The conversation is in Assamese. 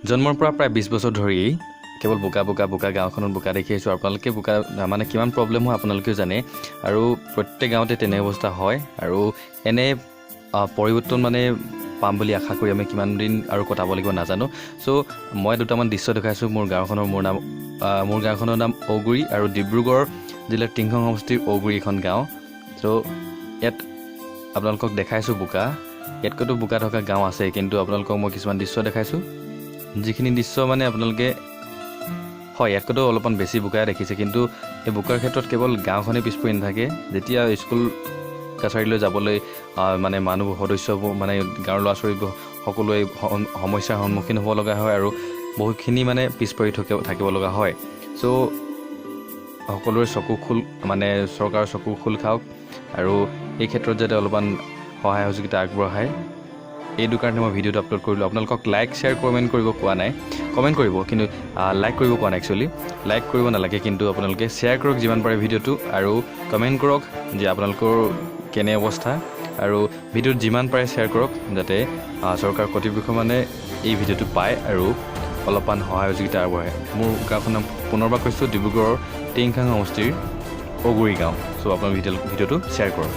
জন্মৰ পৰা প্ৰায় 20 বছৰ ধৰি কেৱল বোকা গাঁওখনত বোকা দেখি আছোঁ। আপোনালোকে বোকা মানে কিমান প্ৰব্লেম হয় আপোনালোকেও জানে, আৰু প্ৰত্যেক গাঁৱতে তেনে অৱস্থা হয়। আৰু এনে পৰিৱৰ্তন মানে পাম বুলি আশা কৰি আমি কিমান দিন আৰু কটাব লাগিব নাজানো। চ' মই দুটামান দৃশ্য দেখাইছোঁ মোৰ গাঁওখনৰ নাম ঔগুৰি, আৰু ডিব্ৰুগড় জিলাৰ টিংখং সমষ্টিৰ ঔগুৰি এখন গাঁও। চ' ইয়াত আপোনালোকক দেখাইছোঁ বোকা, ইয়াতকৈতো বোকা থকা গাঁও আছে, কিন্তু আপোনালোকক মই কিছুমান দৃশ্য দেখাইছোঁ, যিখিনি দৃশ্য মানে আপোনালোকে হয় ইয়াতকৈতো অলপমান বেছি বোকাই দেখিছে। কিন্তু এই বোকাৰ ক্ষেত্ৰত কেৱল গাঁওখনেই পিছ পৰি নাথাকে। যেতিয়া স্কুল কাছাৰীলৈ যাবলৈ মানে মানুহ সদস্যবোৰ মানে গাঁৱৰ ল'ৰা ছোৱালীবোৰ সকলোৱে সমস্যাৰ সন্মুখীন হ'ব লগা হয়, আৰু বহুতখিনি মানে পিছ পৰি থাকিব লগা হয়। চ' সকলোৰে চকু খোল মানে চৰকাৰৰ চকু খোল খাওক, আৰু এই ক্ষেত্ৰত যাতে অলপমান সহায় সহযোগিতা আগবঢ়ায়, এইটো কাৰণে মই ভিডিঅ'টো আপলোড কৰিলোঁ। আপোনালোকক লাইক শ্বেয়াৰ কমেণ্ট কৰিব কোৱা নাই, কমেণ্ট কৰিব, কিন্তু লাইক কৰিব কোৱা নাই। একচুৱেলি লাইক কৰিব নালাগে, কিন্তু আপোনালোকে শ্বেয়াৰ কৰক যিমান পাৰে ভিডিঅ'টো, আৰু কমেণ্ট কৰক যে আপোনালোকৰ কেনে অৱস্থা, আৰু ভিডিঅ'ত যিমান পাৰে শ্বেয়াৰ কৰক, যাতে চৰকাৰ কৰ্তৃপক্ষ মানে এই ভিডিঅ'টো পায় আৰু অলপমান সহায় সহযোগিতা আগবঢ়ায়। মোৰ গাঁওখনৰ নাম পুনৰবাৰ কৈছোঁ ডিব্ৰুগড়ৰ টিংখাং সমষ্টিৰ ঔগুৰি গাঁও। চ' আপোনাৰ ভিডিঅ'টো শ্বেয়াৰ কৰক।